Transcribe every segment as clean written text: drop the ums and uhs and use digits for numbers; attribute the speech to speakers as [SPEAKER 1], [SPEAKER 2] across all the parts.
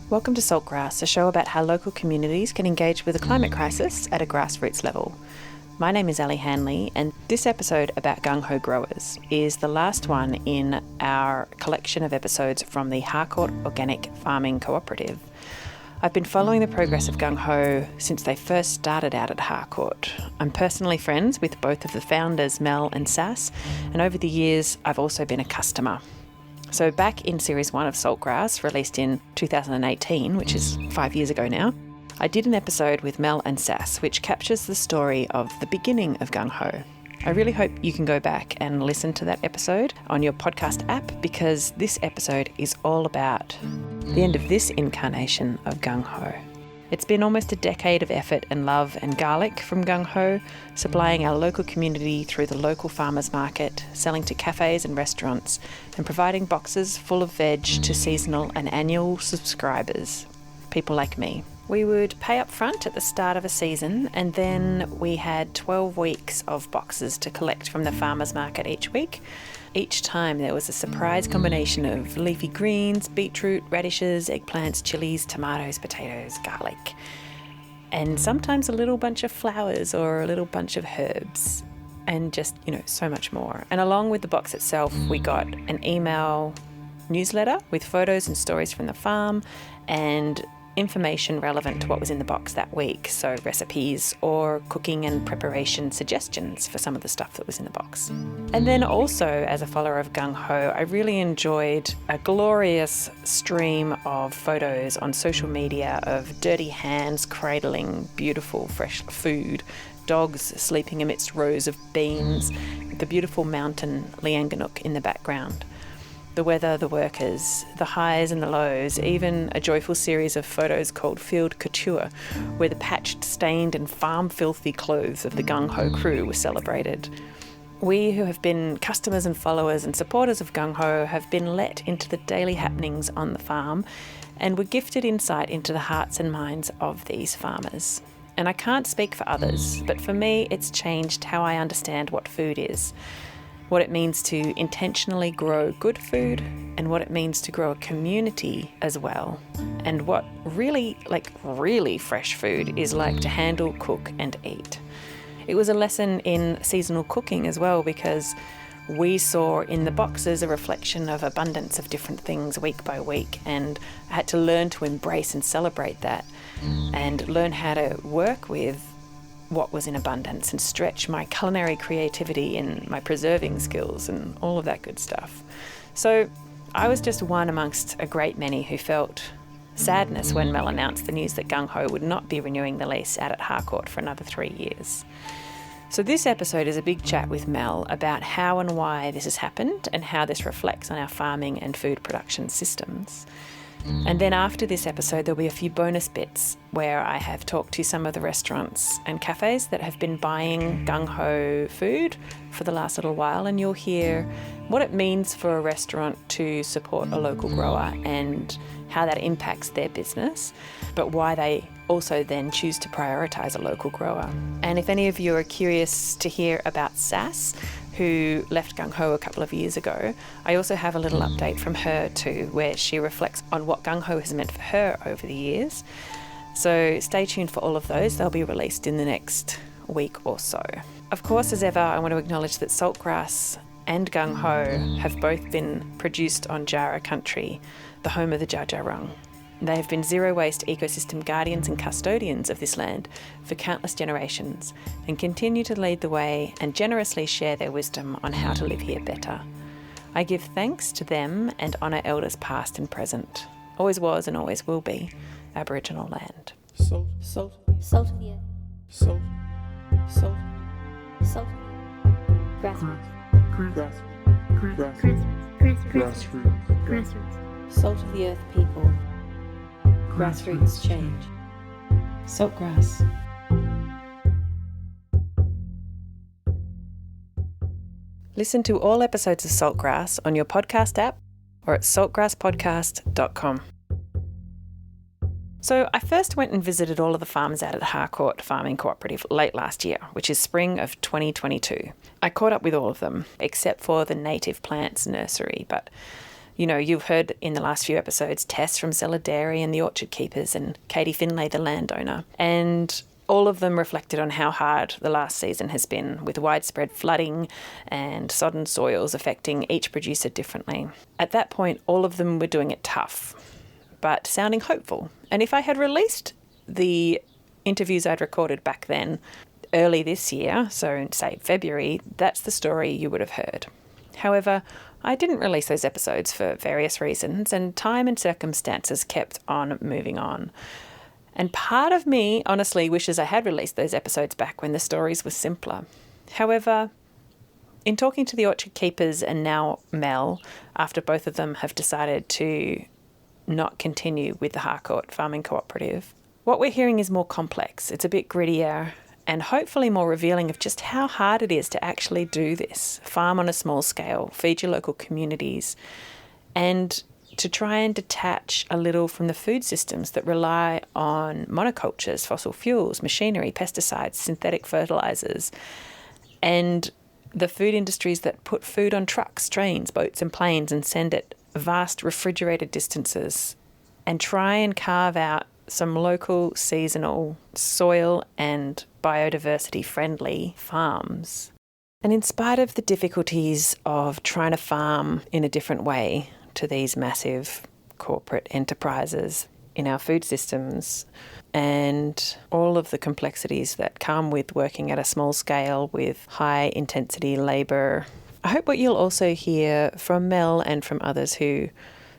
[SPEAKER 1] Welcome to Saltgrass, a show about how local communities can engage with the climate crisis at a grassroots level. My name is Ali Hanley, and this episode about Gung Hoe growers is the last one in our collection of episodes from the Harcourt Organic Farming Cooperative. I've been following the progress of Gung Hoe since they first started out at Harcourt. I'm personally friends with both of the founders, Mel and Sass, and over the years I've also been a customer. So back in Series 1 of Saltgrass, released in 2018, which is 5 years ago now, I did an episode with Mel and Sass, which captures the story of the beginning of Gung Hoe. I really hope you can go back and listen to that episode on your podcast app, because this episode is all about the end of this incarnation of Gung Hoe. It's been almost a decade of effort and love and garlic from Gung Hoe, supplying our local community through the local farmers market, selling to cafes and restaurants, and providing boxes full of veg to seasonal and annual subscribers, people like me. We would pay up front at the start of a season, and then we had 12 weeks of boxes to collect from the farmers market each week. Each time there was a surprise combination of leafy greens, beetroot, radishes, eggplants, chilies, tomatoes, potatoes, garlic, and sometimes a little bunch of flowers or a little bunch of herbs, and just, so much more. And along with the box itself, we got an email newsletter with photos and stories from the farm and information relevant to what was in the box that week, so recipes or cooking and preparation suggestions for some of the stuff that was in the box. And then also, as a follower of Gung Hoe, I really enjoyed a glorious stream of photos on social media of dirty hands cradling beautiful fresh food, dogs sleeping amidst rows of beans, the beautiful mountain Leanganuk in the background. The weather, the workers, the highs and the lows, even a joyful series of photos called Field Couture, where the patched, stained and farm-filthy clothes of the Gung Hoe crew were celebrated. We who have been customers and followers and supporters of Gung Hoe have been let into the daily happenings on the farm and were gifted insight into the hearts and minds of these farmers. And I can't speak for others, but for me it's changed how I understand what food is, what it means to intentionally grow good food, and what it means to grow a community as well, and what really fresh food is like to handle, cook and eat. It was a lesson in seasonal cooking as well, because we saw in the boxes a reflection of abundance of different things week by week, and I had to learn to embrace and celebrate that and learn how to work with what was in abundance and stretch my culinary creativity and my preserving skills and all of that good stuff. So I was just one amongst a great many who felt sadness when Mel announced the news that Gung Hoe would not be renewing the lease out at Harcourt for another 3 years. So this episode is a big chat with Mel about how and why this has happened and how this reflects on our farming and food production systems. And then after this episode, there'll be a few bonus bits where I have talked to some of the restaurants and cafes that have been buying Gung Hoe food for the last little while, and you'll hear what it means for a restaurant to support a local grower and how that impacts their business, but why they also then choose to prioritise a local grower. And if any of you are curious to hear about Sass, who left Gung Hoe a couple of years ago, I also have a little update from her too, where she reflects on what Gung Hoe has meant for her over the years. So stay tuned for all of those. They'll be released in the next week or so. Of course, as ever, I want to acknowledge that Saltgrass and Gung Hoe have both been produced on Jara country, the home of the Dja Dja Wurrung. They have been zero-waste ecosystem guardians and custodians of this land for countless generations, and continue to lead the way and generously share their wisdom on how to live here better. I give thanks to them and honour elders past and present, always was and always will be Aboriginal land.
[SPEAKER 2] Salt of the earth. Salt. Grassroots. Salt of the earth people. Grassroots change.
[SPEAKER 1] Saltgrass. Listen to all episodes of Saltgrass on your podcast app or at saltgrasspodcast.com. So I first went and visited all of the farms out at Harcourt Farming Cooperative late last year, which is spring of 2022. I caught up with all of them, except for the native plants nursery, but You know, you've heard in the last few episodes Tess from Cellar Dairy and the Orchard Keepers and Katie Finlay, the landowner. And all of them reflected on how hard the last season has been, with widespread flooding and sodden soils affecting each producer differently. At that point, all of them were doing it tough, but sounding hopeful. And if I had released the interviews I'd recorded back then early this year, so in, say, February, that's the story you would have heard. However, I didn't release those episodes for various reasons, and time and circumstances kept on moving on. And part of me honestly wishes I had released those episodes back when the stories were simpler. However, in talking to the Orchard Keepers and now Mel, after both of them have decided to not continue with the Harcourt Farming Cooperative, what we're hearing is more complex. It's a bit grittier and hopefully more revealing of just how hard it is to actually do this. Farm on a small scale, feed your local communities, and to try and detach a little from the food systems that rely on monocultures, fossil fuels, machinery, pesticides, synthetic fertilizers, and the food industries that put food on trucks, trains, boats and planes and send it vast refrigerated distances, and try and carve out some local, seasonal, soil and biodiversity friendly farms. And in spite of the difficulties of trying to farm in a different way to these massive corporate enterprises in our food systems and all of the complexities that come with working at a small scale with high intensity labour, I hope what you'll also hear from Mel and from others who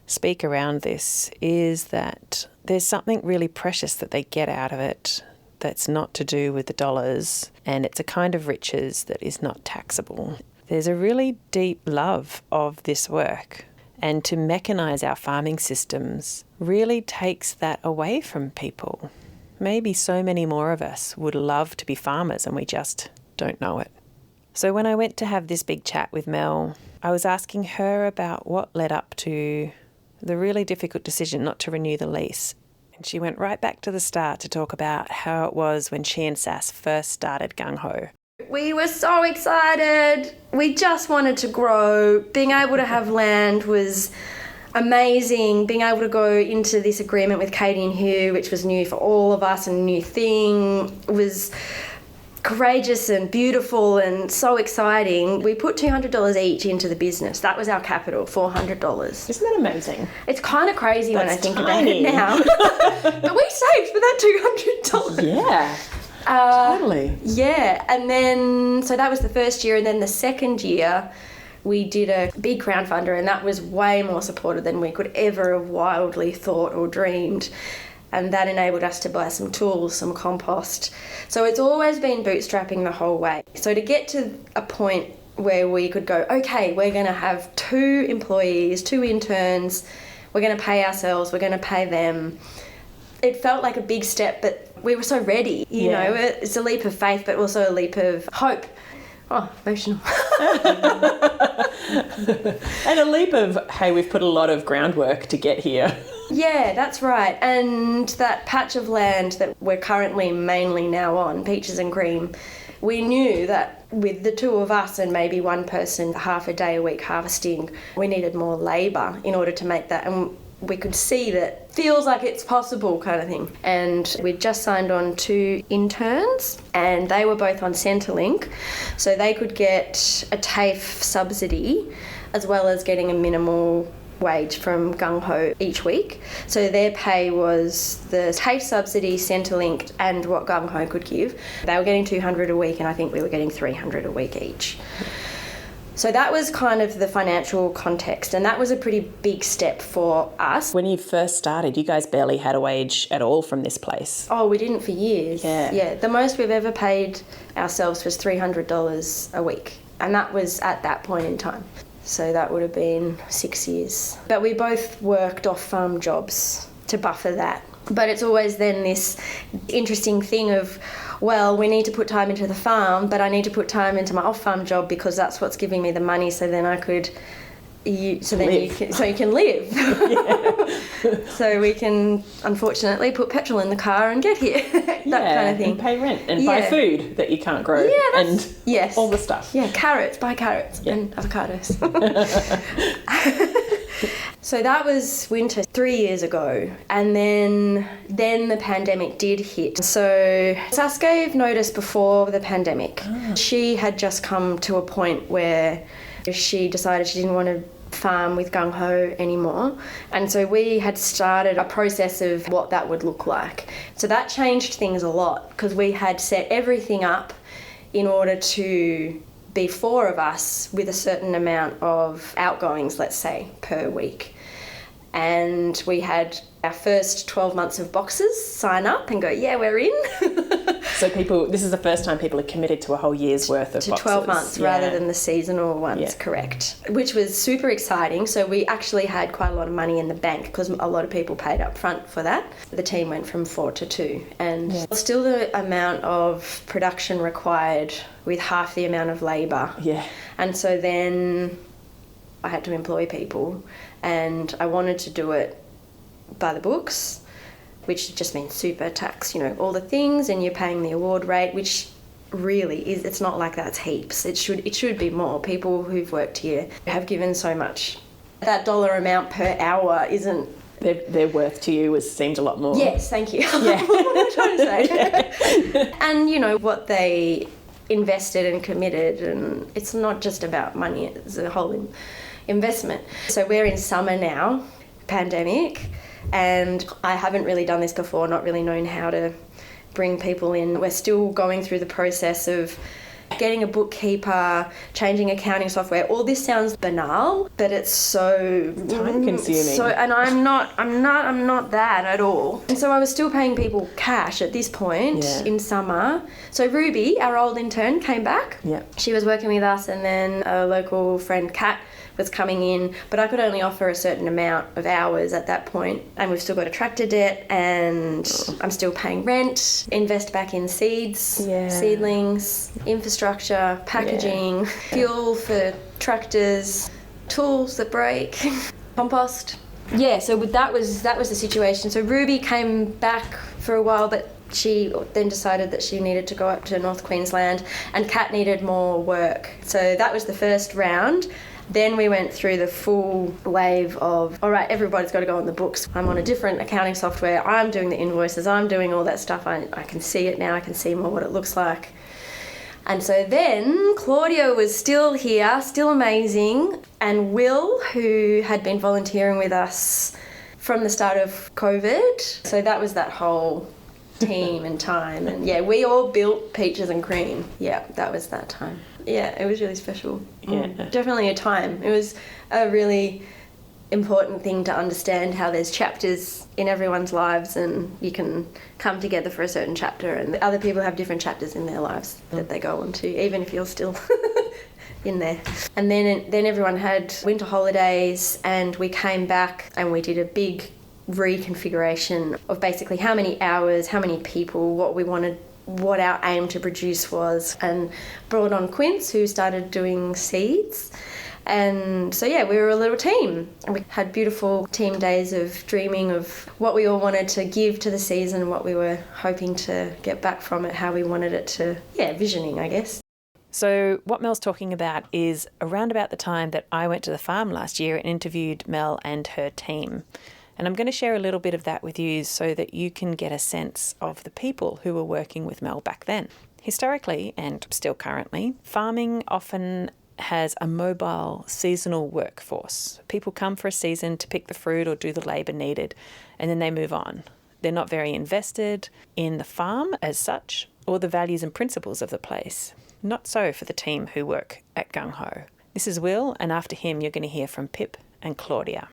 [SPEAKER 1] speak around this is that there's something really precious that they get out of it that's not to do with the dollars, and it's a kind of riches that is not taxable. There's a really deep love of this work. And to mechanise our farming systems really takes that away from people. Maybe so many more of us would love to be farmers and we just don't know it. So when I went to have this big chat with Mel, I was asking her about what led up to the really difficult decision not to renew the lease. And she went right back to the start to talk about how it was when she and Sass first started Gung Hoe.
[SPEAKER 2] We were so excited. We just wanted to grow. Being able to have land was amazing. Being able to go into this agreement with Katie and Hugh, which was new for all of us and a new thing, was courageous and beautiful and so exciting. We put $200 each into the business. That was our capital, $400.
[SPEAKER 1] Isn't that amazing?
[SPEAKER 2] It's kind of crazy when I
[SPEAKER 1] That's
[SPEAKER 2] think
[SPEAKER 1] tiny.
[SPEAKER 2] about it now. But we saved for that $200.
[SPEAKER 1] Yeah. Totally.
[SPEAKER 2] Yeah, and then, so that was the first year, and then the second year we did a big crowdfunder, and that was way more supported than we could ever have wildly thought or dreamed. And that enabled us to buy some tools, some compost. So it's always been bootstrapping the whole way. So to get to a point where we could go, okay, we're going to have 2 employees, 2 interns, we're going to pay ourselves, we're going to pay them. It felt like a big step, but we were so ready. You know, it's a leap of faith, but also a leap of hope. Oh, emotional.
[SPEAKER 1] And a leap of, hey, we've put a lot of groundwork to get here.
[SPEAKER 2] Yeah, that's right. And that patch of land that we're currently mainly now on, peaches and cream, we knew that with the 2 of us and maybe one person half a day a week harvesting, we needed more labour in order to make that. And we could see that feels like it's possible kind of thing. And we'd just signed on 2 interns, and they were both on Centrelink, so they could get a TAFE subsidy as well as getting a minimal wage from Gung Hoe each week. So their pay was the TAFE subsidy, Centrelink, and what Gung Hoe could give. They were getting $200 a week, and I think we were getting $300 a week each. So that was kind of the financial context, and that was a pretty big step for us.
[SPEAKER 1] When you first started, you guys barely had a wage at all from this place.
[SPEAKER 2] Oh, we didn't for years. Yeah, the most we've ever paid ourselves was $300 a week, and that was at that point in time. So that would have been 6 years. But we both worked off-farm jobs to buffer that. But it's always then this interesting thing of, well, we need to put time into the farm, but I need to put time into my off-farm job because that's what's giving me the money, so then I could, you can live. So we can, unfortunately, put petrol in the car and get here, that kind of thing.
[SPEAKER 1] And pay rent and buy food that you can't grow and all the stuff.
[SPEAKER 2] Yeah, buy carrots and avocados. So that was winter 3 years ago, and then the pandemic did hit. So Sass gave notice before the pandemic. She had just come to a point where she decided she didn't want to farm with Gung Hoe anymore, and so we had started a process of what that would look like. So that changed things a lot, because we had set everything up in order to be 4 of us with a certain amount of outgoings, let's say, per week. And we had our first 12 months of boxes sign up and go, yeah, we're in.
[SPEAKER 1] So this is the first time people are committed to a whole year's worth of
[SPEAKER 2] to
[SPEAKER 1] boxes.
[SPEAKER 2] 12 months rather than the seasonal ones, correct. Which was super exciting. So we actually had quite a lot of money in the bank, because a lot of people paid up front for that. The team went from 4 to 2. And still the amount of production required with half the amount of labour.
[SPEAKER 1] Yeah.
[SPEAKER 2] And so then I had to employ people, and I wanted to do it by the books, which just means super tax, all the things, and you're paying the award rate, which really is, it's not like that's heaps. It should be more. People who've worked here have given so much. That dollar amount per hour isn't...
[SPEAKER 1] Their worth to you seemed a lot more.
[SPEAKER 2] Yes, thank you.
[SPEAKER 1] Yeah.
[SPEAKER 2] What am I trying to say? And, what they invested and committed, and it's not just about money, it's a whole investment. So we're in summer now, pandemic, and I haven't really done this before, not really known how to bring people in. We're still going through the process of getting a bookkeeper, changing accounting software. All this sounds banal, but it's so
[SPEAKER 1] time consuming.
[SPEAKER 2] And I'm not that at all. And so I was still paying people cash at this point in summer. So Ruby, our old intern, came back.
[SPEAKER 1] Yeah.
[SPEAKER 2] She was working with us, and then a local friend, Kat, was coming in, but I could only offer a certain amount of hours at that point. And we've still got a tractor debt, and I'm still paying rent, invest back in seeds, seedlings, infrastructure, packaging, fuel for tractors, tools that break, compost. Yeah, so that was the situation. So Ruby came back for a while, but she then decided that she needed to go up to North Queensland, and Kat needed more work. So that was the first round. Then we went through the full wave of, all right, everybody's got to go on the books. I'm on a different accounting software. I'm doing the invoices. I'm doing all that stuff. I can see it now. I can see more what it looks like. And so then Claudia was still here, still amazing. And Will, who had been volunteering with us from the start of COVID. So that was that whole team and time. And yeah, we all built Peaches and Cream. Yeah, that was that time. Yeah, it was really special.
[SPEAKER 1] Yeah.
[SPEAKER 2] Definitely a time. It was a really important thing to understand how there's chapters in everyone's lives, and you can come together for a certain chapter, and other people have different chapters in their lives that they go on to, even if you're still in there. And then everyone had winter holidays, and we came back and we did a big reconfiguration of basically how many hours, how many people, what we wanted, what our aim to produce was, and brought on Quince, who started doing seeds. And so yeah, we were a little team, and we had beautiful team days of dreaming of what we all wanted to give to the season, what we were hoping to get back from it, how we wanted it to, visioning, I guess.
[SPEAKER 1] So what Mel's talking about is around about the time that I went to the farm last year and interviewed Mel and her team. And I'm going to share a little bit of that with you so that you can get a sense of the people who were working with Mel back then. Historically, and still currently, farming often has a mobile seasonal workforce. People come for a season to pick the fruit or do the labour needed, and then they move on. They're not very invested in the farm as such, or the values and principles of the place. Not so for the team who work at Gung Hoe. This is Will, and after him you're going to hear from Pip and Claudia.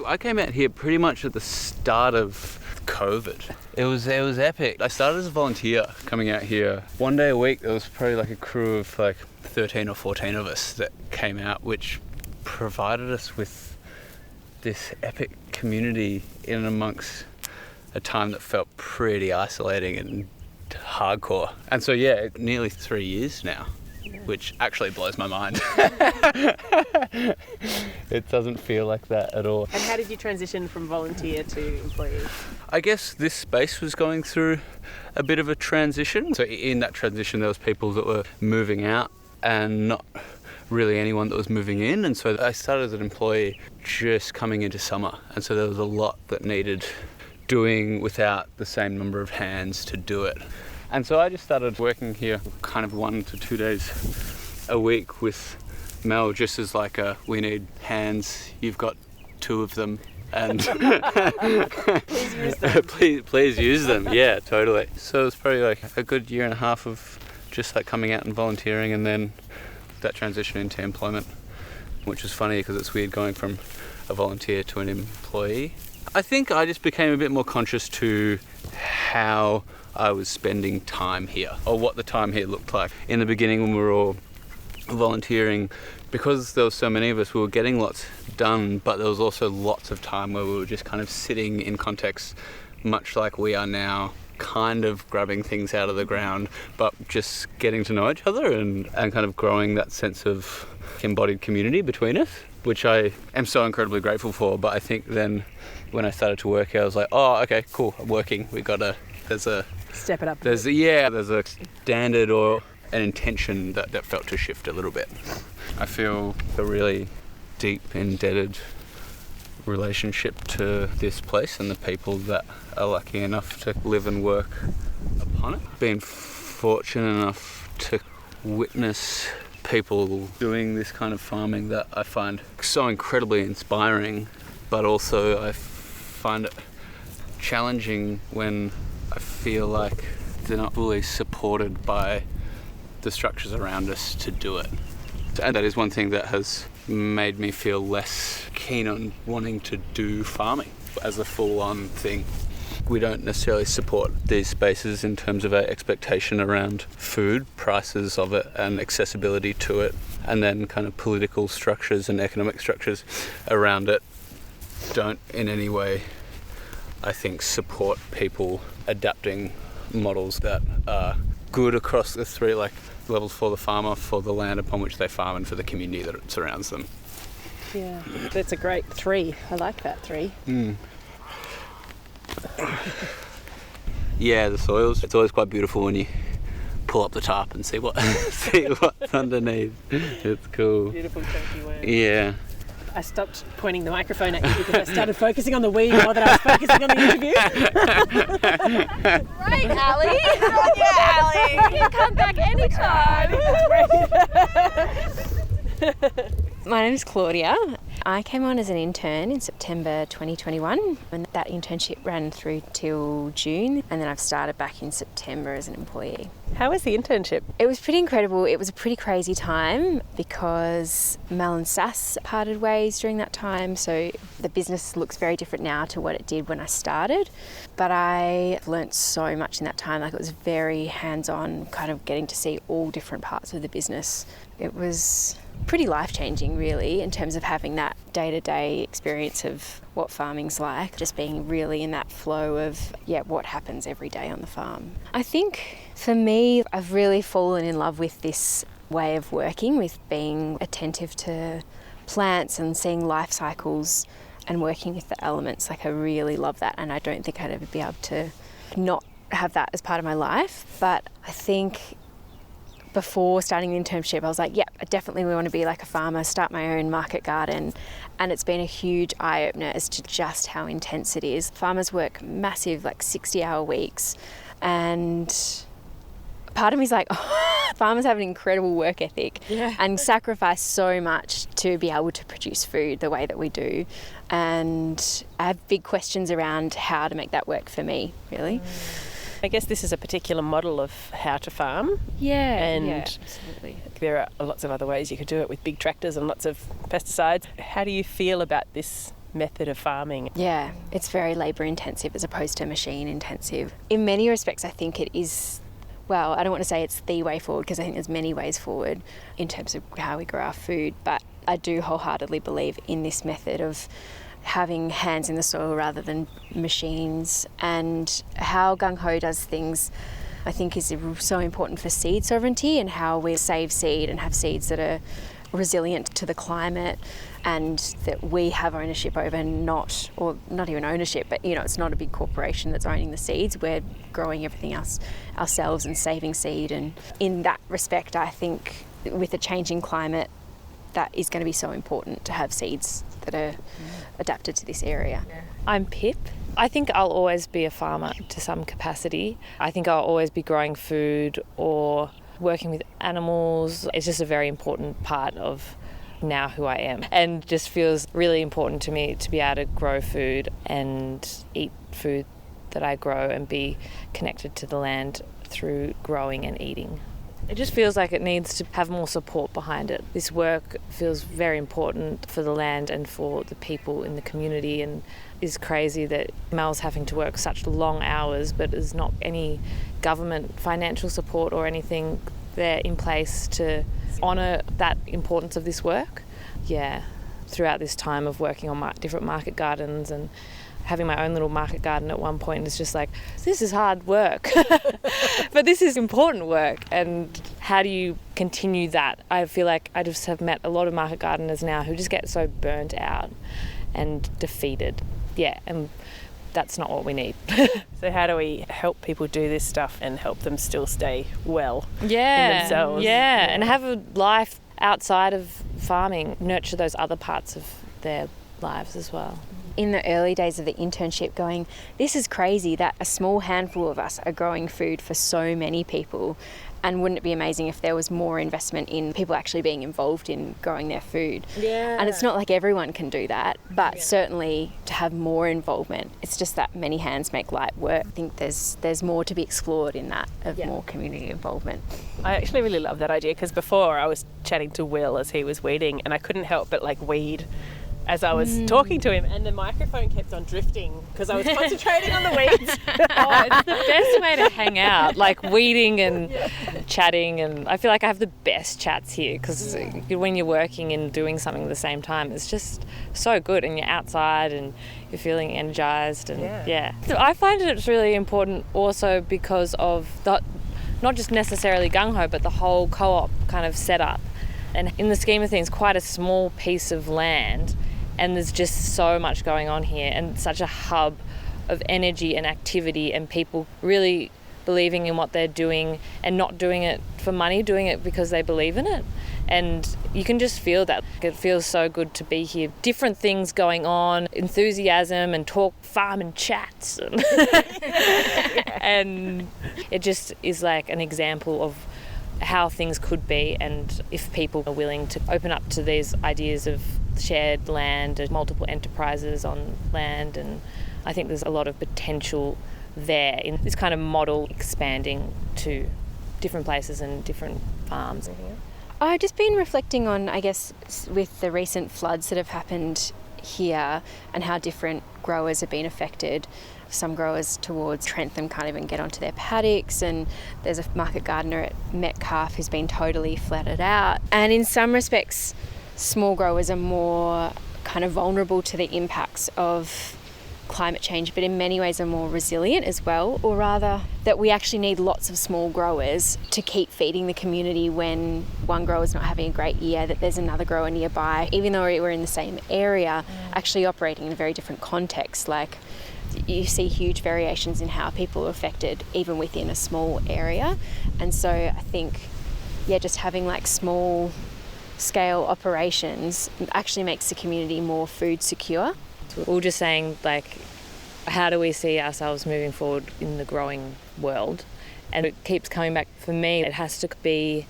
[SPEAKER 3] I came out here pretty much at the start of COVID. It was epic. I started as a volunteer coming out here. One day a week there was probably like a crew of like 13 or 14 of us that came out, which provided us with this epic community in amongst a time that felt pretty isolating and hardcore. And so yeah, nearly 3 years now, which actually blows my mind. It doesn't feel like that at all.
[SPEAKER 4] And how did you transition from volunteer to employee?
[SPEAKER 3] I guess this space was going through a bit of a transition. So in that transition there was people that were moving out and not really anyone that was moving in. And so I started as an employee just coming into summer. And so there was a lot that needed doing without the same number of hands to do it. And so I just started working here kind of 1 to 2 days a week with Mel, just as like we need hands, you've got 2 of them, and
[SPEAKER 4] Please use them.
[SPEAKER 3] please use them. Yeah, totally. So it's probably like a good year and a half of just like coming out and volunteering, and then that transition into employment, which is funny because it's weird going from a volunteer to an employee. I think I just became a bit more conscious to how I was spending time here, or what the time here looked like. In the beginning, when we were all volunteering, because there were so many of us, we were getting lots done, but there was also lots of time where we were just kind of sitting in context, much like we are now, kind of grabbing things out of the ground, but just getting to know each other and kind of growing that sense of embodied community between us, which I am so incredibly grateful for. But I think then when I started to work here, I was like, oh, okay, cool, I'm working.
[SPEAKER 4] Step it up.
[SPEAKER 3] There's a standard or an intention that felt to shift a little bit. I feel a really deep, indebted relationship to this place and the people that are lucky enough to live and work upon it. Been fortunate enough to witness people doing this kind of farming that I find so incredibly inspiring, but also I find it challenging when I feel like they're not fully supported by the structures around us to do it. And that is one thing that has made me feel less keen on wanting to do farming as a full-on thing. We don't necessarily support these spaces in terms of our expectation around food, prices of it and accessibility to it, and then kind of political structures and economic structures around it don't in any way, I think, support people adapting models that are good across the 3 levels: for the farmer, for the land upon which they farm, and for the community that surrounds them.
[SPEAKER 4] Yeah, that's a great 3. I like that 3.
[SPEAKER 3] Yeah, the soils. It's always quite beautiful when you pull up the top and see what's underneath. It's cool.
[SPEAKER 4] Beautiful chunky worm.
[SPEAKER 3] Yeah.
[SPEAKER 4] I stopped pointing the microphone at you because I started focusing on the weed more than I was focusing on the interview.
[SPEAKER 5] Right, Ali. Yeah, Ali. You can come back anytime.
[SPEAKER 1] My name is Claudia. I came on as an intern in September 2021, and that internship ran through till June, and then I've started back in September as an employee.
[SPEAKER 4] How was the internship?
[SPEAKER 1] It was pretty incredible. It was a pretty crazy time because Mel and Sass parted ways during that time, so the business looks very different now to what it did when I started. But I learnt so much in that time. It was very hands-on, kind of getting to see all different parts of the business. It was pretty life-changing, really, in terms of having that day-to-day experience of what farming's like, just being really in that flow of what happens every day on the farm. I think for me, I've really fallen in love with this way of working, with being attentive to plants and seeing life cycles and working with the elements. I really love that, and I don't think I'd ever be able to not have that as part of my life. But I think before starting the internship, I was like, I definitely want to be like a farmer, start my own market garden. And it's been a huge eye-opener as to just how intense it is. Farmers work massive, 60-hour weeks. And part of me is like, farmers have an incredible work ethic and sacrifice so much to be able to produce food the way that we do. And I have big questions around how to make that work for me, really.
[SPEAKER 4] I guess this is a particular model of how to farm.
[SPEAKER 1] And
[SPEAKER 4] absolutely. There are lots of other ways you could do it with big tractors and lots of pesticides. How do you feel about this method of farming?
[SPEAKER 1] Yeah, it's very labour intensive as opposed to machine intensive. In many respects, I think it is, I don't want to say it's the way forward because I think there's many ways forward in terms of how we grow our food, but I do wholeheartedly believe in this method of having hands in the soil rather than machines. And how Gung Hoe does things, I think, is so important for seed sovereignty and how we save seed and have seeds that are resilient to the climate and that we have ownership over, not even ownership, but it's not a big corporation that's owning the seeds. We're growing everything else ourselves and saving seed. And in that respect, I think with the changing climate,
[SPEAKER 6] that is going to be so important to have seeds that are adapted to this area.
[SPEAKER 1] I'm Pip. I think I'll always be a farmer to some capacity. I think I'll always be growing food or working with animals. It's just a very important part of now who I am, and just feels really important to me to be able to grow food and eat food that I grow and be connected to the land through growing and eating. It just feels like it needs to have more support behind it. This work feels very important for the land and for the people in the community, and is crazy that Mel's having to work such long hours, but there's not any government financial support or anything there in place to honour that importance of this work. Yeah, throughout this time of working on different market gardens and having my own little market garden at one point, it's just like, this is hard work, but this is important work. And how do you continue that? I feel like I just have met a lot of market gardeners now who just get so burnt out and defeated. Yeah, and that's not what we need.
[SPEAKER 4] So how do we help people do this stuff and help them still stay well in
[SPEAKER 1] Yeah,
[SPEAKER 4] themselves?
[SPEAKER 1] yeah, and have a life outside of farming, nurture those other parts of their lives as well.
[SPEAKER 6] In the early days of the internship, going, this is crazy that a small handful of us are growing food for so many people, and wouldn't it be amazing if there was more investment in people actually being involved in growing their food?
[SPEAKER 4] Yeah.
[SPEAKER 6] And it's not like everyone can do that, but certainly to have more involvement. It's just that many hands make light work. I think there's more to be explored in that, of more community involvement.
[SPEAKER 4] I actually really love that idea, because before I was chatting to Will as he was weeding, and I couldn't help but like weed as I was talking to him, and the microphone kept on drifting because I was concentrating on the weeds.
[SPEAKER 1] Oh, it's the best way to hang out, like weeding and chatting, and I feel like I have the best chats here because when you're working and doing something at the same time, it's just so good, and you're outside and you're feeling energized, and So I find it's really important also because of not just necessarily Gung Hoe, but the whole co-op kind of setup. And in the scheme of things, quite a small piece of land, and there's just so much going on here, and such a hub of energy and activity, and people really believing in what they're doing and not doing it for money, doing it because they believe in it. And you can just feel that. It feels so good to be here. Different things going on, enthusiasm and talk, farm and chats. And it just is like an example of how things could be, and if people are willing to open up to these ideas of shared land and multiple enterprises on land, and I think there's a lot of potential there in this kind of model expanding to different places and different farms.
[SPEAKER 6] I've just been reflecting on, I guess, with the recent floods that have happened here and how different growers have been affected. Some growers towards Trentham can't even get onto their paddocks, and there's a market gardener at Metcalfe who's been totally flattened out. And in some respects, small growers are more kind of vulnerable to the impacts of climate change, but in many ways are more resilient as well, or rather that we actually need lots of small growers to keep feeding the community when one grower's not having a great year, that there's another grower nearby, even though we're in the same area, actually operating in a very different context. Like, you see huge variations in how people are affected even within a small area. And so I think, just having like small scale operations actually makes the community more food secure.
[SPEAKER 1] We were just saying, like, how do we see ourselves moving forward in the growing world? And it keeps coming back, for me, it has to be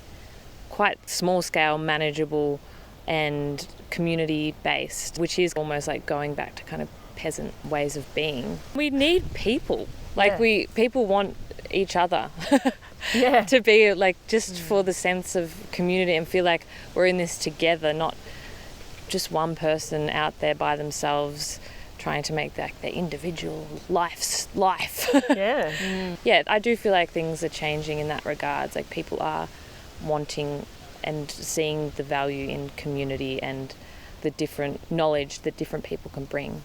[SPEAKER 1] quite small scale, manageable and community based, which is almost like going back to kind of peasant ways of being. We need people. Like, people want each other. To be like, just for the sense of community and feel like we're in this together, not just one person out there by themselves trying to make their individual life. I do feel like things are changing in that regards. Like, people are wanting and seeing the value in community and the different knowledge that different people can bring.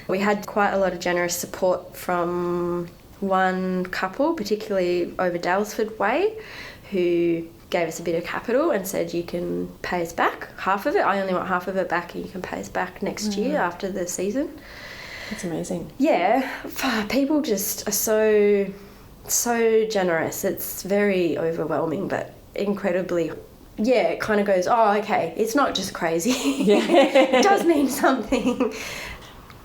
[SPEAKER 2] We had quite a lot of generous support from one couple, particularly over Dalesford Way, who gave us a bit of capital and said, you can pay us back half of it. I only want half of it back, and you can pay us back next year after the season.
[SPEAKER 1] That's amazing.
[SPEAKER 2] Yeah, people just are so generous. It's very overwhelming, but incredibly, it kind of goes, oh, okay, it's not just crazy. It does mean something.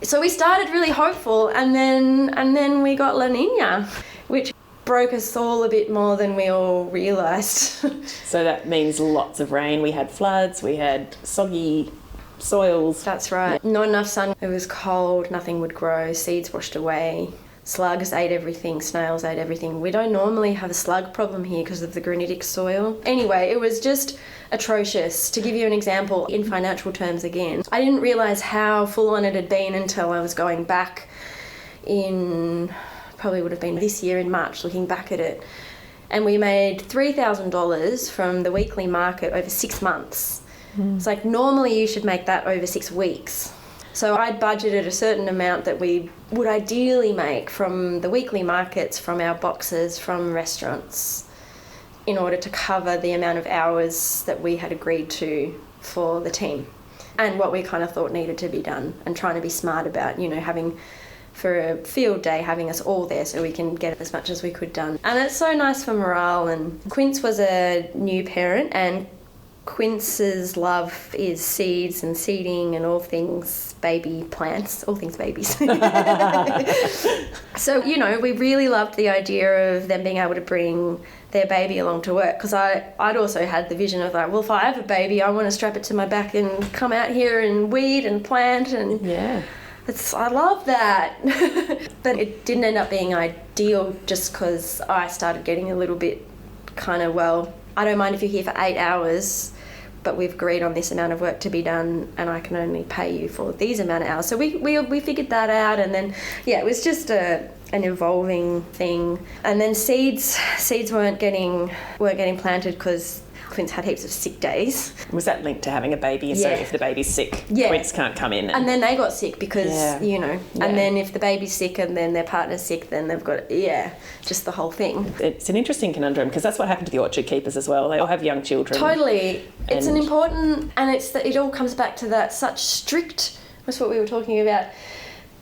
[SPEAKER 2] So we started really hopeful, and then we got La Nina, which broke us all a bit more than we all realised.
[SPEAKER 1] So that means lots of rain. We had floods, we had soggy soils.
[SPEAKER 2] That's right. Not enough sun. It was cold, nothing would grow, seeds washed away. Slugs ate everything, snails ate everything. We don't normally have a slug problem here because of the granitic soil. Anyway, it was just atrocious. To give you an example, in financial terms again, I didn't realise how full on it had been until I was going back in, probably would have been this year in March, looking back at it. And we made $3,000 from the weekly market over 6 months. It's like normally you should make that over 6 weeks. So I'd budgeted a certain amount that we would ideally make from the weekly markets, from our boxes, from restaurants, in order to cover the amount of hours that we had agreed to for the team and what we kind of thought needed to be done, and trying to be smart about, having for a field day, having us all there so we can get as much as we could done. And it's so nice for morale. And Quince was a new parent, and Quince's love is seeds and seeding and all things baby plants, all things babies. So, we really loved the idea of them being able to bring their baby along to work, because I'd also had the vision of like, well, if I have a baby, I want to strap it to my back and come out here and weed and plant, and I love that. But it didn't end up being ideal, just because I started getting a little bit kind of, well, I don't mind if you're here for 8 hours, but we've agreed on this amount of work to be done, and I can only pay you for these amount of hours. So we figured that out, and then it was just an evolving thing. And then seeds weren't getting planted because Quince had heaps of sick days.
[SPEAKER 1] Was that linked to having a baby? So if the baby's sick, Quince can't come in.
[SPEAKER 2] And then they got sick because, and then if the baby's sick and then their partner's sick, then they've got, just the whole thing.
[SPEAKER 1] It's an interesting conundrum, because that's what happened to the orchard keepers as well. They all have young children.
[SPEAKER 2] Totally. It's an important, and it all comes back to that such strict, that's what we were talking about,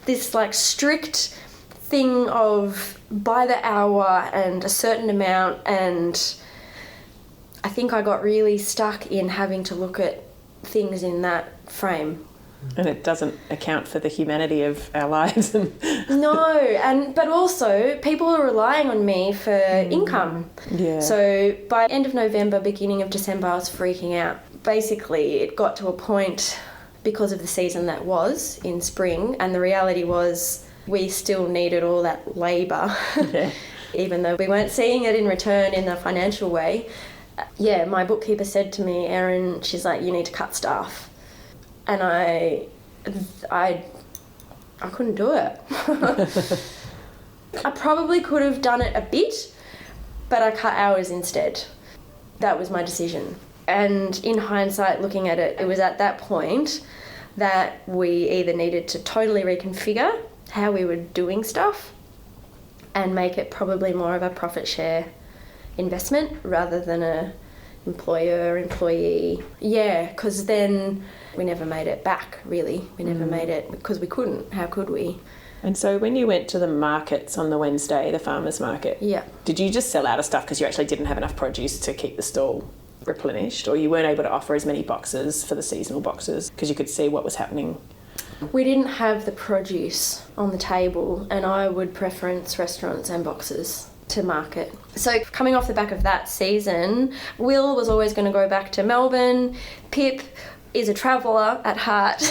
[SPEAKER 2] this like strict thing of by the hour and a certain amount, and I think I got really stuck in having to look at things in that frame.
[SPEAKER 1] And it doesn't account for the humanity of our lives.
[SPEAKER 2] No, but also people are relying on me for income. Yeah. So by end of November, beginning of December, I was freaking out. Basically, it got to a point because of the season that was in spring, and the reality was we still needed all that labour, even though we weren't seeing it in return in a financial way. My bookkeeper said to me, Erin, she's like, you need to cut staff. And I couldn't do it. I probably could have done it a bit, but I cut hours instead. That was my decision. And in hindsight, looking at it, it was at that point that we either needed to totally reconfigure how we were doing stuff and make it probably more of a profit share investment rather than a employer-employee. Because then we never made it back, really. We never made it because we couldn't. How could we?
[SPEAKER 1] And so when you went to the markets on the Wednesday, the farmers market, did you just sell out of stuff because you actually didn't have enough produce to keep the stall replenished, or you weren't able to offer as many boxes for the seasonal boxes because you could see what was happening?
[SPEAKER 2] We didn't have the produce on the table, and I would preference restaurants and boxes to market. So coming off the back of that season, Will was always going to go back to Melbourne. Pip is a traveller at heart.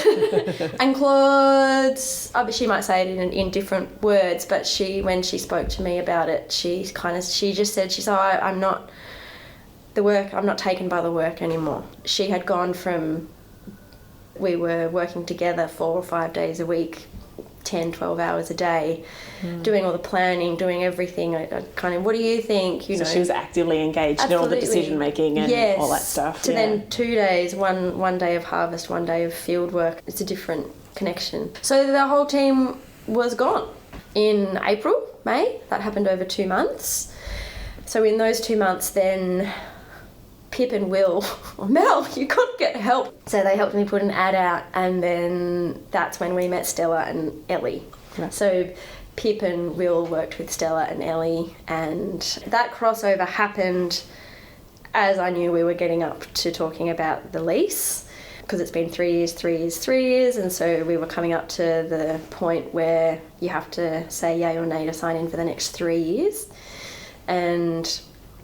[SPEAKER 2] And Claude, she might say it in different words, but when she spoke to me about it, she just said, I'm not taken by the work anymore. She had gone from, we were working together 4 or 5 days a week, 10, 12 hours a day, doing all the planning, doing everything. I kind of, what do you think?
[SPEAKER 1] So she was actively engaged in all the decision making and all that stuff.
[SPEAKER 2] To then 2 days, one day of harvest, 1 day of field work. It's a different connection. So the whole team was gone in April, May. That happened over 2 months. So in those 2 months then Pip and Will, Mel, you couldn't get help. So they helped me put an ad out, and then that's when we met Stella and Ellie.
[SPEAKER 1] Right.
[SPEAKER 2] So Pip and Will worked with Stella and Ellie, and that crossover happened as I knew we were getting up to talking about the lease, because it's been 3 years, and so we were coming up to the point where you have to say yay or nay to sign in for the next 3 years. And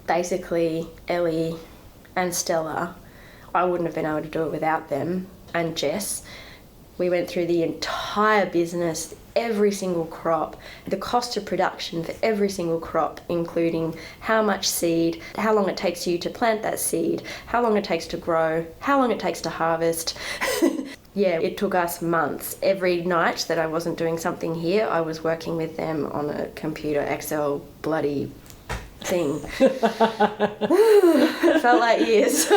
[SPEAKER 2] basically Ellie and Stella, I wouldn't have been able to do it without them, and Jess. We went through the entire business, every single crop, the cost of production for every single crop, including how much seed, how long it takes you to plant that seed, how long it takes to grow, how long it takes to harvest. Yeah, it took us months. Every night that I wasn't doing something here, I was working with them on a computer Excel bloody thing. It felt like years.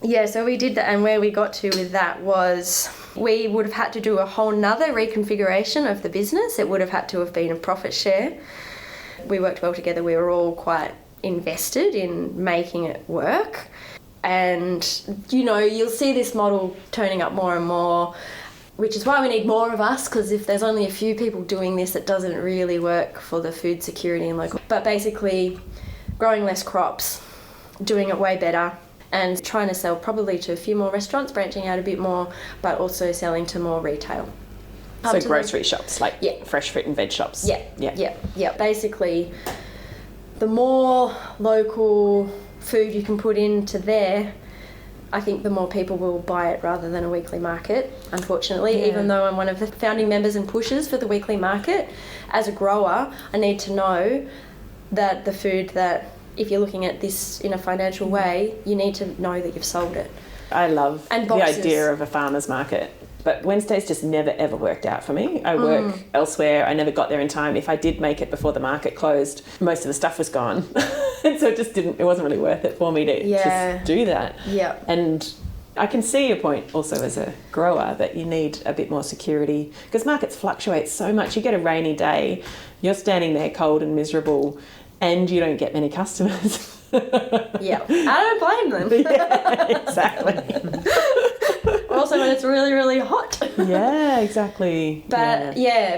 [SPEAKER 2] Yeah, so we did that, and where we got to with that was we would have had to do a whole nother reconfiguration of the business. It would have had to have been a profit share. We worked well together. We were all quite invested in making it work. And, you know, you'll see this model turning up more and more, which is why we need more of us, because if there's only a few people doing this, it doesn't really work for the food security and local. But basically, growing less crops, doing it way better, and trying to sell probably to a few more restaurants, branching out a bit more, but also selling to more retail.
[SPEAKER 1] So grocery shops, like fresh fruit and veg shops.
[SPEAKER 2] Yeah. Basically, the more local food you can put into there, I think the more people will buy it rather than a weekly market, unfortunately. Even though I'm one of the founding members and pushers for the weekly market, as a grower, I need to know that the food that, if you're looking at this in a financial way, you need to know that you've sold it.
[SPEAKER 1] I love the idea of a farmer's market, but Wednesdays just never ever worked out for me. I work elsewhere. I never got there in time. If I did make it before the market closed, most of the stuff was gone. And so it wasn't really worth it for me to just do that.
[SPEAKER 2] Yeah.
[SPEAKER 1] And I can see your point also as a grower that you need a bit more security, because markets fluctuate so much. You get a rainy day, you're standing there cold and miserable, and you don't get many customers.
[SPEAKER 2] Yeah, I don't blame them.
[SPEAKER 1] Yeah, exactly.
[SPEAKER 2] Also when it's really, really hot.
[SPEAKER 1] Yeah, exactly.
[SPEAKER 2] But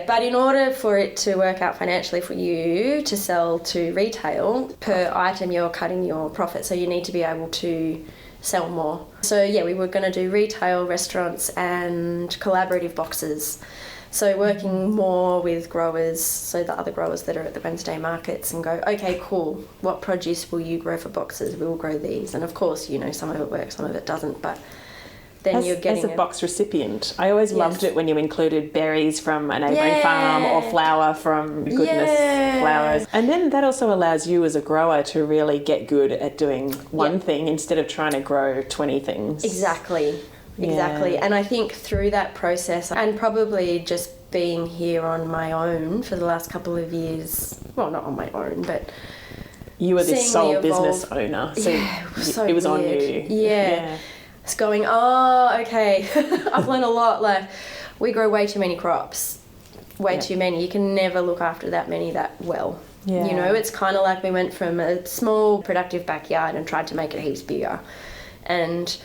[SPEAKER 2] but in order for it to work out financially for you to sell to retail, per item you're cutting your profit, so you need to be able to sell more. So yeah, we were going to do retail, restaurants and collaborative boxes. So working more with growers, so the other growers that are at the Wednesday markets, and go, okay, cool, what produce will you grow for boxes? We will grow these. And of course, you know, some of it works, some of it doesn't, but then you're getting...
[SPEAKER 1] As a box recipient, I always loved it when you included berries from a neighbouring farm or flour from flowers. And then that also allows you as a grower to really get good at doing one thing instead of trying to grow 20 things.
[SPEAKER 2] Exactly. And I think through that process, and probably just being here on my own for the last couple of years, well, not on my own, but
[SPEAKER 1] you were this sole business owner, so it was on you. It's
[SPEAKER 2] going, okay. I've learned a lot. Like, we grow way too many crops, too many. You can never look after that many that well. You know, it's kind of like we went from a small productive backyard and tried to make it heaps bigger, and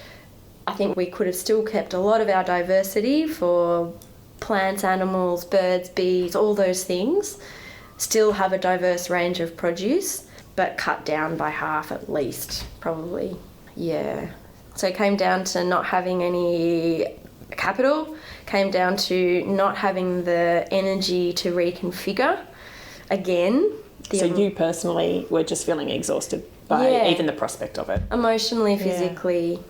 [SPEAKER 2] I think we could have still kept a lot of our diversity for plants, animals, birds, bees, all those things, still have a diverse range of produce, but cut down by half at least, probably. Yeah. So it came down to not having any capital, came down to not having the energy to reconfigure again.
[SPEAKER 1] So you personally were just feeling exhausted by even the prospect of it? Emotionally,
[SPEAKER 2] physically.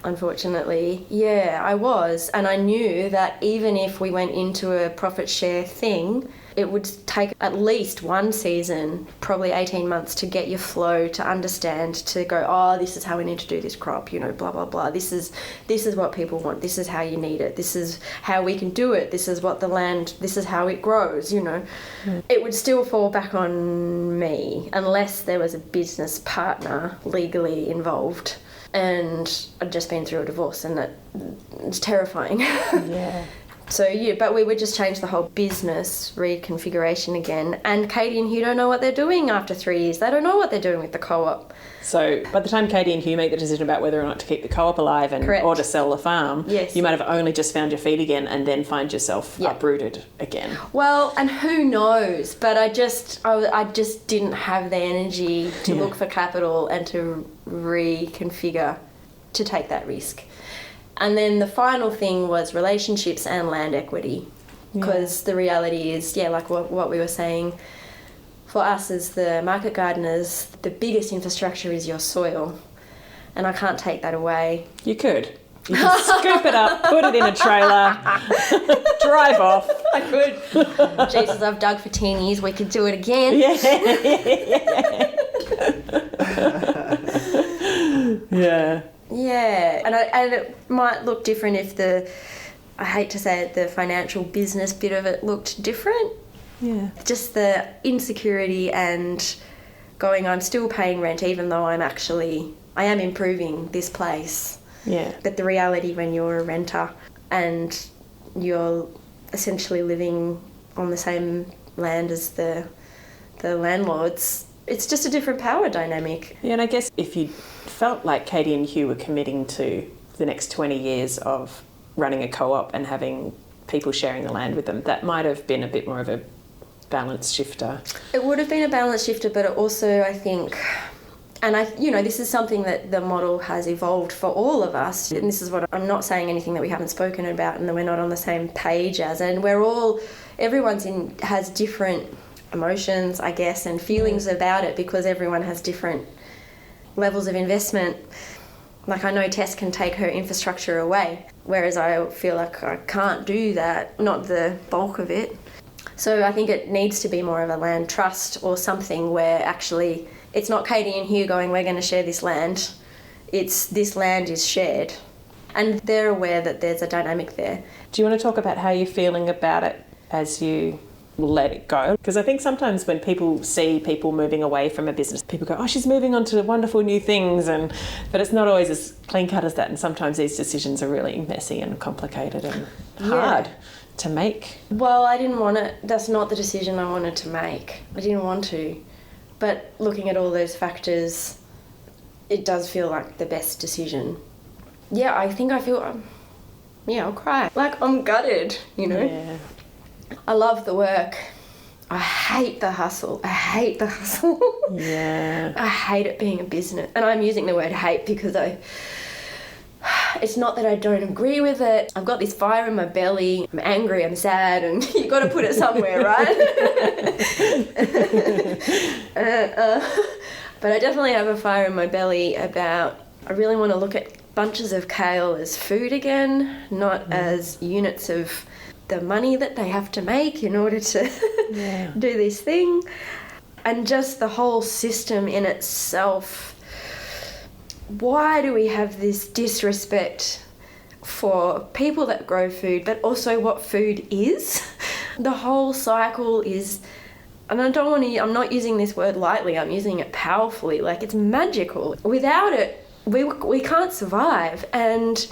[SPEAKER 2] Unfortunately, I was. And I knew that even if we went into a profit share thing, it would take at least one season, probably 18 months, to get your flow, to understand, to go, this is how we need to do this crop, you know, blah, blah, blah. This is what people want. This is how you need it. This is how we can do it. This is what the land, this is how it grows, you know. It would still fall back on me unless there was a business partner legally involved. And I'd just been through a divorce, and it's terrifying. So but we would just change the whole business reconfiguration again. And Katie and Hugh don't know what they're doing after 3 years. They don't know what they're doing with the co-op.
[SPEAKER 1] So by the time Katie and Hugh make the decision about whether or not to keep the co-op alive or to sell the farm,
[SPEAKER 2] yes,
[SPEAKER 1] you might have only just found your feet again and then find yourself uprooted again.
[SPEAKER 2] Well, and who knows? But I just didn't have the energy to look for capital and to reconfigure to take that risk. And then the final thing was relationships and land equity, because the reality is, like what we were saying, for us as the market gardeners, the biggest infrastructure is your soil, and I can't take that away.
[SPEAKER 1] You could. You can scoop it up, put it in a trailer, drive off.
[SPEAKER 2] I could. Jesus, I've dug for 10 years. We could do it again.
[SPEAKER 1] Yeah.
[SPEAKER 2] Yeah, and it might look different if I hate to say it, the financial business bit of it looked different.
[SPEAKER 1] Yeah.
[SPEAKER 2] Just the insecurity and going, I'm still paying rent even though I am improving this place.
[SPEAKER 1] Yeah.
[SPEAKER 2] But the reality when you're a renter and you're essentially living on the same land as the landlords, it's just a different power dynamic.
[SPEAKER 1] Yeah, and I guess if you felt like Katie and Hugh were committing to the next 20 years of running a co-op and having people sharing the land with them, that might have been a bit more of a balance shifter.
[SPEAKER 2] It would have been a balance shifter, but it also, I think, and this is something that the model has evolved for all of us, and this is what I'm not saying anything that we haven't spoken about and that we're not on the same page as, and everyone's has different emotions, I guess, and feelings about it because everyone has different levels of investment. Like, I know Tess can take her infrastructure away, whereas I feel like I can't do that, not the bulk of it. So I think it needs to be more of a land trust or something where actually it's not Katie and Hugh going, we're going to share this land. It's this land is shared. And they're aware that there's a dynamic there.
[SPEAKER 1] Do you want to talk about how you're feeling about it as you let it go? Because I think sometimes when people see people moving away from a business, people go, oh, she's moving on to wonderful new things, but it's not always as clean cut as that, and sometimes these decisions are really messy and complicated and hard to make.
[SPEAKER 2] Well, I didn't want it. That's not the decision I wanted to make. I didn't want to. But looking at all those factors, it does feel like the best decision. Yeah, I think I feel, I'll cry. Like, I'm gutted,
[SPEAKER 1] Yeah.
[SPEAKER 2] I love the work. I hate the hustle.
[SPEAKER 1] Yeah.
[SPEAKER 2] I hate it being a business. And I'm using the word hate because it's not that I don't agree with it. I've got this fire in my belly. I'm angry, I'm sad, and you've got to put it somewhere, right? But I definitely have a fire in my belly about, I really want to look at bunches of kale as food again, not as units of the money that they have to make in order to do this thing. And just the whole system in itself. Why do we have this disrespect for people that grow food, but also what food is? The whole cycle is, and I'm not using this word lightly, I'm using it powerfully, like it's magical. Without it, we can't survive. And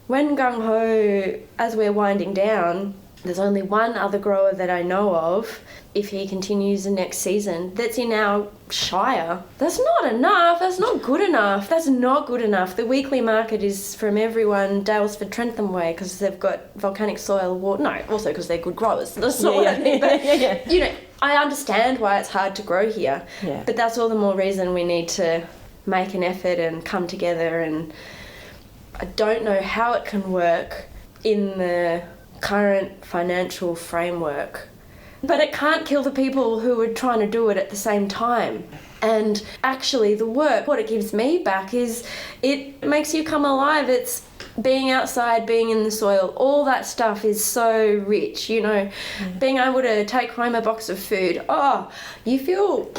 [SPEAKER 2] when Gung Hoe, as we're winding down, there's only one other grower that I know of, if he continues the next season, that's in our shire. That's not enough. That's not good enough. That's not good enough. The weekly market is from everyone, Dalesford, Trentham way, because they've got volcanic soil, water. No, also because they're good growers. That's not what I mean. But, I understand why it's hard to grow here. Yeah. But that's all the more reason we need to make an effort and come together. And I don't know how it can work in the current financial framework, but it can't kill the people who are trying to do it at the same time. And actually the work, what it gives me back is it makes you come alive. It's being outside, being in the soil, all that stuff is so rich, being able to take home a box of food. You feel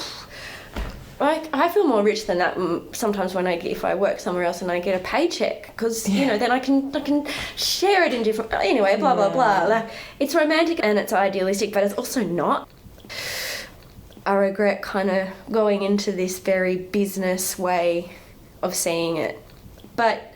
[SPEAKER 2] like, I feel more rich than that sometimes if I work somewhere else and I get a paycheck, because then I can share it in different, anyway, blah blah blah. Like, it's romantic and it's idealistic, but it's also not. I regret kind of going into this very business way of seeing it, but